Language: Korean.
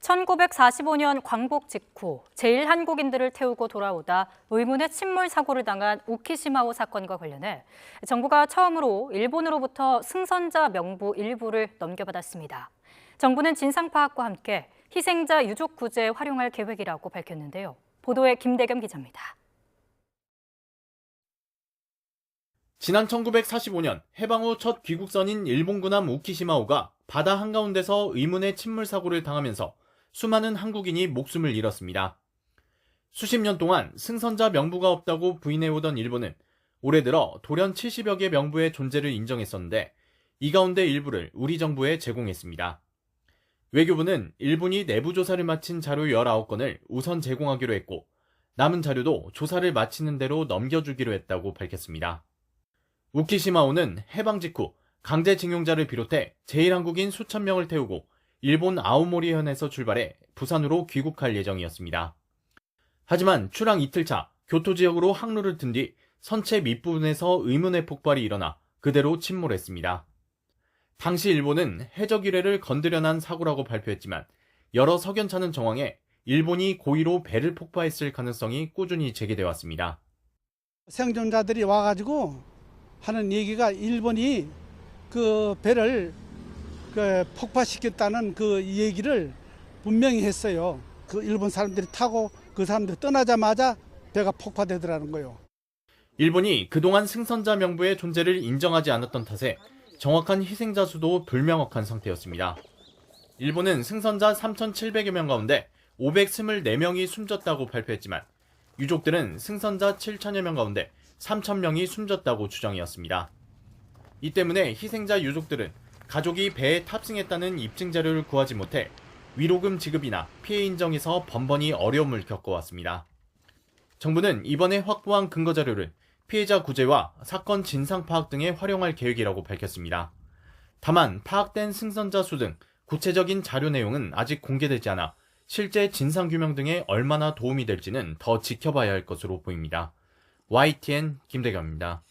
1945년 광복 직후 제1한국인들을 태우고 돌아오다 의문의 침몰 사고를 당한 우키시마호 사건과 관련해 정부가 처음으로 일본으로부터 승선자 명부 일부를 넘겨받았습니다. 정부는 진상 파악과 함께 희생자 유족 구제에 활용할 계획이라고 밝혔는데요. 보도에 김대겸 기자입니다. 지난 1945년 해방 후 첫 귀국선인 일본군함 우키시마호가 바다 한가운데서 의문의 침몰 사고를 당하면서 수많은 한국인이 목숨을 잃었습니다. 수십 년 동안 승선자 명부가 없다고 부인해오던 일본은 올해 들어 돌연 70여 개 명부의 존재를 인정했었는데 이 가운데 일부를 우리 정부에 제공했습니다. 외교부는 일본이 내부 조사를 마친 자료 19건을 우선 제공하기로 했고 남은 자료도 조사를 마치는 대로 넘겨주기로 했다고 밝혔습니다. 우키시마호는 해방 직후 강제징용자를 비롯해 제1한국인 수천 명을 태우고 일본 아오모리현에서 출발해 부산으로 귀국할 예정이었습니다. 하지만 출항 이틀 차 교토지역으로 항로를 튼 뒤 선체 밑부분에서 의문의 폭발이 일어나 그대로 침몰했습니다. 당시 일본은 해적 일회를 건드려난 사고라고 발표했지만 여러 석연찮은 정황에 일본이 고의로 배를 폭파했을 가능성이 꾸준히 제기돼 왔습니다. 생존자들이 와가지고 하는 얘기가 일본이 그 배를 폭파시켰다는 그 얘기를 분명히 했어요. 그 일본 사람들이 타고 그 사람들이 떠나자마자 배가 폭파되더라는 거예요. 일본이 그동안 승선자 명부의 존재를 인정하지 않았던 탓에 정확한 희생자 수도 불명확한 상태였습니다. 일본은 승선자 3,700여 명 가운데 524명이 숨졌다고 발표했지만 유족들은 승선자 7,000여 명 가운데 3,000명이 숨졌다고 주장이었습니다. 이 때문에 희생자 유족들은 가족이 배에 탑승했다는 입증 자료를 구하지 못해 위로금 지급이나 피해 인정에서 번번이 어려움을 겪어왔습니다. 정부는 이번에 확보한 근거 자료를 피해자 구제와 사건 진상 파악 등에 활용할 계획이라고 밝혔습니다. 다만 파악된 승선자 수 등 구체적인 자료 내용은 아직 공개되지 않아 실제 진상 규명 등에 얼마나 도움이 될지는 더 지켜봐야 할 것으로 보입니다. YTN 김대겸입니다.